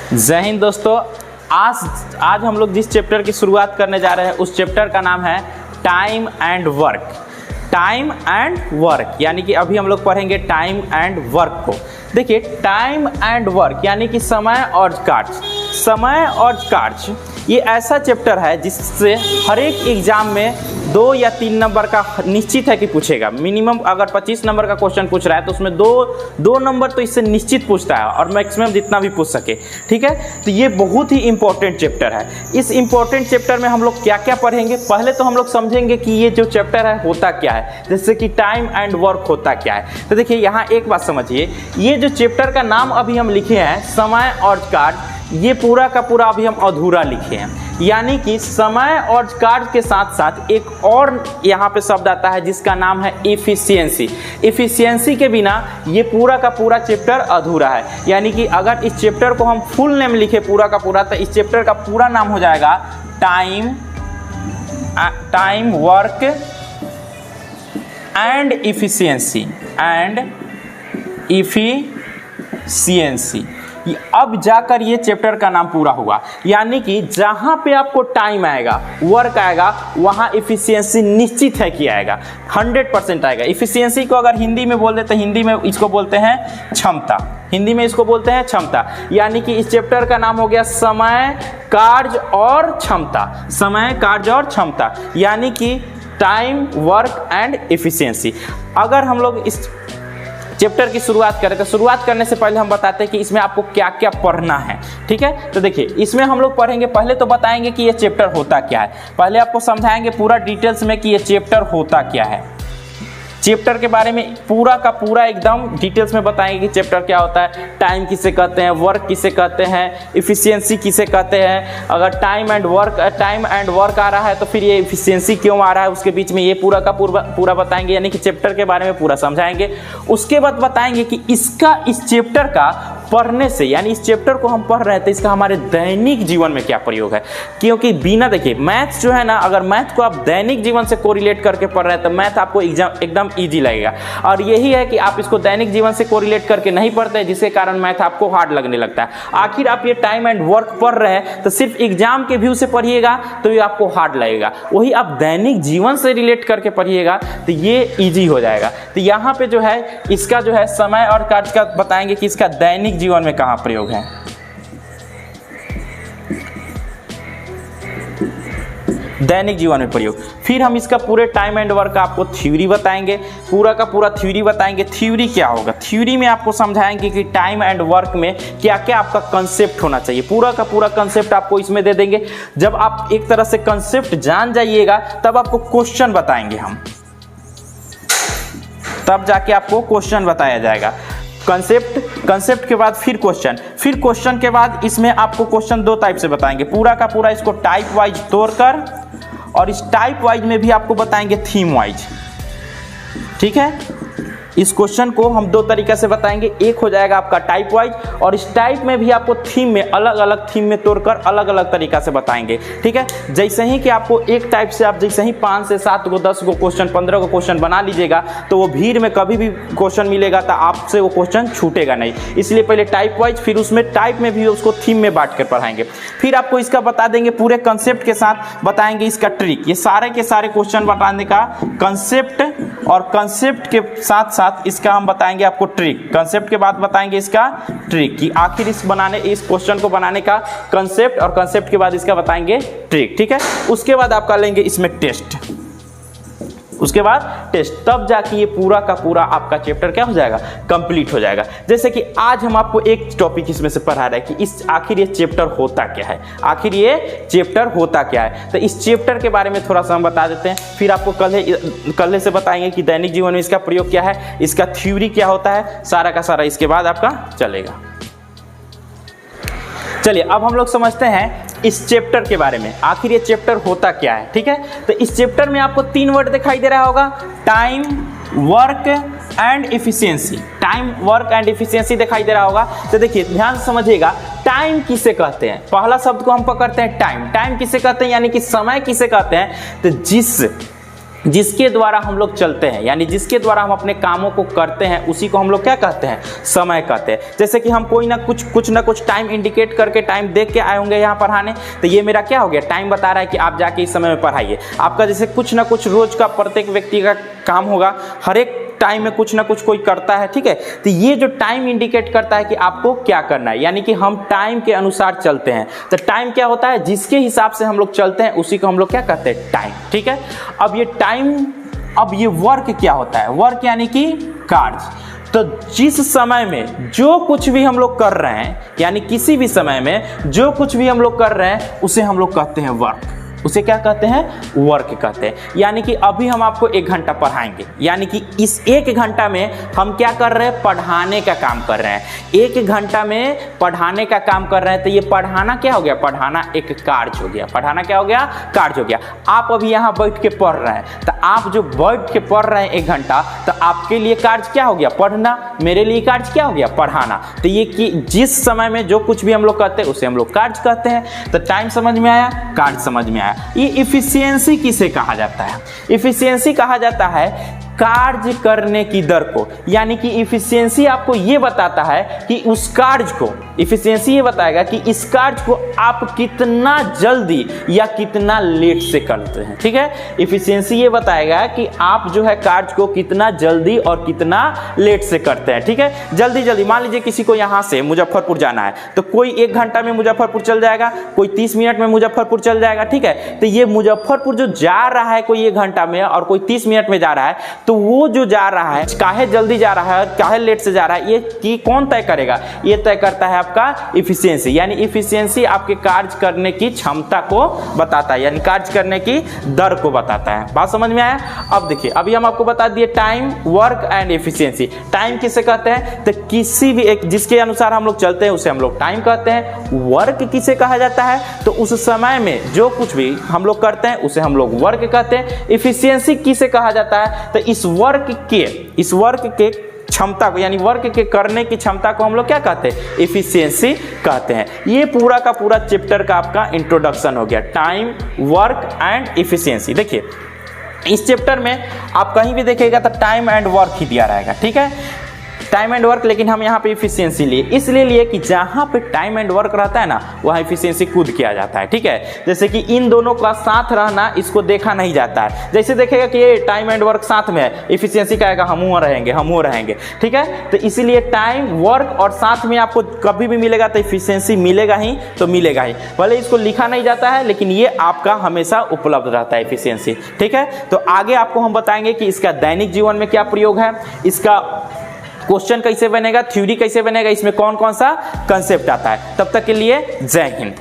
जय हिंद दोस्तों। आज हम लोग जिस चैप्टर की शुरुआत करने जा रहे हैं उस चैप्टर का नाम है time and work. Time and work यानी कि अभी हम लोग पढ़ेंगे टाइम एंड वर्क को। देखिए, टाइम एंड वर्क यानी कि समय और कार्य। समय और कार्य ये ऐसा चैप्टर है जिससे हर एक एग्जाम में 2 या 3 नंबर का निश्चित है कि पूछेगा। मिनिमम अगर 25 नंबर का क्वेश्चन पूछ रहा है तो उसमें दो नंबर तो इससे निश्चित पूछता है और मैक्सिमम जितना भी पूछ सके। ठीक है, तो ये बहुत ही इंपॉर्टेंट चैप्टर है। इस इंपॉर्टेंट चैप्टर में हम लोग क्या क्या पढ़ेंगे, पहले तो हम लोग समझेंगे कि ये जो चैप्टर है होता क्या है, जैसे कि टाइम एंड वर्क होता क्या है। तो देखिए, यहाँ एक बात समझिए, ये जो चैप्टर का नाम अभी हम लिखे हैं समय और कार्य, ये पूरा का पूरा अभी हम अधूरा लिखे हैं। यानी कि समय और कार्य के साथ साथ एक और यहाँ पे शब्द आता है जिसका नाम है इफिशियंसी। इफिशियंसी के बिना ये पूरा का पूरा चैप्टर अधूरा है। यानी कि अगर इस चैप्टर को हम फुल नेम लिखे पूरा का पूरा, तो इस चैप्टर का पूरा नाम हो जाएगा टाइम वर्क एंड इफिशियंसी अब जाकर ये चैप्टर का नाम पूरा हुआ। यानी कि जहां पे आपको टाइम आएगा, वर्क आएगा, वहां इफिशियंसी निश्चित है कि आएगा, 100% आएगा। इफिशियंसी को अगर हिंदी में बोल दे तो हिंदी में इसको बोलते हैं क्षमता। हिंदी में इसको बोलते हैं क्षमता। यानी कि इस चैप्टर का नाम हो गया समय, कार्य और क्षमता। समय, कार्य और क्षमता यानी कि टाइम, वर्क एंड इफिशियंसी। अगर हम लोग इस चैप्टर की शुरुआत करें तो शुरुआत करने से पहले हम बताते हैं कि इसमें आपको क्या क्या पढ़ना है। ठीक है, तो देखिए, इसमें हम लोग पढ़ेंगे, पहले तो बताएंगे कि ये चैप्टर होता क्या है। पहले आपको समझाएंगे पूरा डिटेल्स में कि ये चैप्टर होता क्या है। चैप्टर के बारे में पूरा का पूरा एकदम डिटेल्स में बताएंगे कि चैप्टर क्या होता है, टाइम किसे कहते हैं, वर्क किसे कहते हैं, इफिशियंसी किसे कहते हैं। अगर टाइम एंड वर्क आ रहा है तो फिर ये इफिशियंसी क्यों आ रहा है, उसके बीच में ये पूरा का पूरा बताएंगे। यानी कि चैप्टर के बारे में पूरा समझाएंगे। उसके बाद बताएंगे कि इस चैप्टर का पढ़ने से, यानी इस चैप्टर को हम पढ़ रहे हैं तो इसका हमारे दैनिक जीवन में क्या प्रयोग है। क्योंकि बिना, देखिए, मैथ्स जो है ना, अगर मैथ को आप दैनिक जीवन से कोरिलेट करके पढ़ रहे हैं तो मैथ आपको एकदम इजी लगेगा। और यही है कि आप इसको दैनिक जीवन से कोरिलेट करके नहीं पढ़ते, जिसके कारण मैथ आपको हार्ड लगने लगता है। आखिर आप ये टाइम एंड वर्क पढ़ रहे हैं तो सिर्फ एग्जाम के व्यू से पढ़िएगा तो ये आपको हार्ड लगेगा। वही आप दैनिक जीवन से रिलेट करके पढ़िएगा तो ये इजी हो जाएगा। तो यहाँ पे जो है इसका जो है समय और कार्य का बताएंगे कि इसका दैनिक जीवन में कहां प्रयोग है। दैनिक जीवन में प्रयोग। फिर हम इसका पूरे टाइम एंड वर्क का आपको थ्योरी बताएंगे, पूरा का पूरा थ्योरी बताएंगे। थ्योरी क्या होगा, थ्योरी में आपको समझाएंगे कि टाइम एंड वर्क में क्या क्या आपका कंसेप्ट होना चाहिए। पूरा का पूरा कंसेप्ट आपको इसमें दे देंगे। जब आप एक तरह से कंसेप्ट जान जाइएगा तब आपको क्वेश्चन बताएंगे हम, तब जाके आपको क्वेश्चन बताया जाएगा। कंसेप्ट के बाद फिर क्वेश्चन के बाद इसमें आपको क्वेश्चन 2 टाइप से बताएंगे। पूरा का पूरा इसको टाइप वाइज तोड़कर, और इस टाइप वाइज में भी आपको बताएंगे थीम वाइज। ठीक है, इस क्वेश्चन को हम 2 तरीके से बताएंगे। एक हो जाएगा आपका टाइप वाइज, और इस टाइप में भी आपको थीम में अलग अलग थीम में तोड़कर अलग अलग तरीका से बताएंगे। ठीक है, जैसे ही कि आपको एक टाइप से आप जैसे ही 5 से 7 को 10 को क्वेश्चन 15 को क्वेश्चन बना लीजिएगा तो वो भीड़ में कभी भी क्वेश्चन मिलेगा तो आपसे वो क्वेश्चन छूटेगा नहीं। इसलिए पहले टाइप वाइज, फिर उसमें टाइप में भी उसको थीम में बांट कर पढ़ाएंगे। फिर आपको इसका बता देंगे पूरे कंसेप्ट के साथ बताएंगे इसका ट्रिक। ये सारे के सारे क्वेश्चन बताने का कंसेप्ट, और कंसेप्ट के साथ साथ इसका हम बताएंगे आपको ट्रिक। कंसेप्ट के बाद बताएंगे इसका ट्रिक कि आखिर इस क्वेश्चन को बनाने का कंसेप्ट, और कंसेप्ट के बाद इसका बताएंगे ट्रिक। ठीक है, उसके बाद आपका लेंगे इसमें टेस्ट, उसके बाद टेस्ट, तब जाके ये पूरा का पूरा आपका चैप्टर क्या हो जाएगा, कंप्लीट हो जाएगा। जैसे कि आज हम आपको एक टॉपिक इसमें से पढ़ा रहे हैं कि आखिर ये चैप्टर होता क्या है, आखिर ये चैप्टर होता क्या है। तो इस चैप्टर के बारे में थोड़ा सा हम बता देते हैं। फिर आपको कल से बताएंगे कि दैनिक जीवन में इसका प्रयोग क्या है, इसका थ्योरी क्या होता है, सारा का सारा इसके बाद आपका चलेगा। चलिए, अब हम लोग समझते हैं इस चैप्टर के बारे में, आखिर ये चैप्टर होता क्या है। ठीक है, तो इस चैप्टर में आपको 3 वर्ड दिखाई दे रहा होगा, time, work and efficiency. Time, work and efficiency दिखाई दे रहा होगा। तो देखिए, ध्यान से समझिएगा, टाइम किसे कहते हैं। पहला शब्द को हम पकड़ते हैं टाइम। टाइम किसे कहते हैं, यानी कि समय किसे कहते हैं। तो जिसके द्वारा हम लोग चलते हैं, यानी जिसके द्वारा हम अपने कामों को करते हैं, उसी को हम लोग क्या कहते हैं, समय कहते हैं। जैसे कि हम कोई ना कुछ टाइम इंडिकेट करके टाइम देख के आए होंगे यहाँ पढ़ाने, तो ये मेरा क्या हो गया, टाइम बता रहा है कि आप जाके इस समय में पढ़ाइए। आपका जैसे कुछ ना कुछ रोज का प्रत्येक व्यक्ति का काम होगा, हर एक टाइम में कुछ ना कुछ कोई करता है, ठीक है। तो ये जो टाइम इंडिकेट करता है कि आपको क्या करना है, यानी कि हम टाइम के अनुसार चलते हैं। तो टाइम क्या होता है, जिसके हिसाब से हम लोग चलते हैं उसी को हम लोग क्या कहते हैं, टाइम, ठीक है। अब ये टाइम, अब ये वर्क क्या होता है, वर्क यानी कि कार्य। तो जिस समय में जो कुछ भी हम लोग कर रहे हैं, यानी किसी भी समय में जो कुछ भी हम लोग कर रहे हैं, उसे हम लोग कहते हैं वर्क। उसे क्या कहते हैं, वर्क कहते हैं। यानी कि अभी हम आपको 1 घंटा पढ़ाएंगे, यानी कि इस 1 घंटा में हम क्या कर रहे हैं, पढ़ाने का काम कर रहे हैं। 1 घंटा में पढ़ाने का काम कर रहे हैं, तो ये पढ़ाना क्या हो गया, पढ़ाना एक कार्य हो गया। पढ़ाना क्या हो गया, कार्य हो गया। आप अभी यहाँ बैठ के पढ़ रहे हैं, तो आप जो बैठ के पढ़ रहे हैं 1 घंटा, तो आपके लिए कार्य क्या हो गया, पढ़ना। मेरे लिए कार्य क्या हो गया, पढ़ाना। तो ये कि जिस समय में जो कुछ भी हम लोग कहते हैं उसे हम लोग कार्य कहते हैं। तो टाइम समझ में आया, कार्य समझ में आया। ये इफिशियंसी किसे कहा जाता है, इफिशियंसी कहा जाता है कार्य करने की दर को। यानी कि इफिशियंसी आपको ये बताता है कि उस कार्य को, इफिशियंसी ये बताएगा कि इस कार्य को आप कितना जल्दी या कितना लेट से करते हैं, ठीक है। इफिशियंसी ये बताएगा कि आप जो है कार्य को कितना जल्दी और कितना लेट से करते हैं, ठीक है। जल्दी मान लीजिए किसी को यहाँ से मुजफ्फरपुर जाना है, तो कोई 1 घंटा में मुजफ्फरपुर चल जाएगा, कोई 30 मिनट में मुजफ्फरपुर चल जाएगा, ठीक है। तो ये मुजफ्फरपुर जो जा रहा है कोई 1 घंटा में और कोई 30 मिनट में जा रहा है, तो वो जो जा रहा है काहे जल्दी जा रहा है और काहे लेट से जा रहा है, ये कि कौन तय करेगा, ये तय करता है आपका इफिशियंसी। यानी इफिशियंसी आपके कार्य करने की क्षमता को बताता है, यानी कार्य करने की दर को बताता है। बात समझ में आया। अब देखिए, अभी हम आपको बता दिए time, work and efficiency. Time किसे कहते हैं, तो किसी भी एक जिसके अनुसार हम लोग चलते हैं उसे हम लोग टाइम कहते हैं। वर्क किसे कहा जाता है, तो उस समय में जो कुछ भी हम लोग करते हैं उसे हम लोग वर्क कहते हैं। इफिशियंसी किसे कहा जाता है, तो इस वर्क के क्षमता को, यानी वर्क के करने की क्षमता को हम लोग क्या कहते हैं, इफिशियंसी कहते हैं। ये पूरा का पूरा चैप्टर का आपका इंट्रोडक्शन हो गया, टाइम, वर्क एंड इफिशियंसी। देखिए इस चैप्टर में आप कहीं भी देखिएगा तो टाइम एंड वर्क ही दिया रहेगा, ठीक है, टाइम एंड वर्क। लेकिन हम यहाँ पे इफिशियंसी लिए, इसलिए लिए कि जहाँ पे टाइम एंड वर्क रहता है ना, वहाँ इफिशियंसी कूद किया जाता है, ठीक है। जैसे कि इन दोनों का साथ रहना, इसको देखा नहीं जाता है। जैसे देखेगा कि ये टाइम एंड वर्क साथ में है, इफिशियंसी कहेगा हम वो रहेंगे, ठीक है। तो इसीलिए टाइम, वर्क और साथ में आपको कभी भी मिलेगा तो इफिशियंसी मिलेगा ही, तो मिलेगा ही। भले इसको लिखा नहीं जाता है, लेकिन ये आपका हमेशा उपलब्ध रहता है इफिशियंसी, ठीक है। तो आगे आपको हम बताएंगे कि इसका दैनिक जीवन में क्या प्रयोग है, इसका क्वेश्चन कैसे बनेगा, थ्योरी कैसे बनेगा, इसमें कौन कौन सा कंसेप्ट आता है। तब तक के लिए जय हिंद।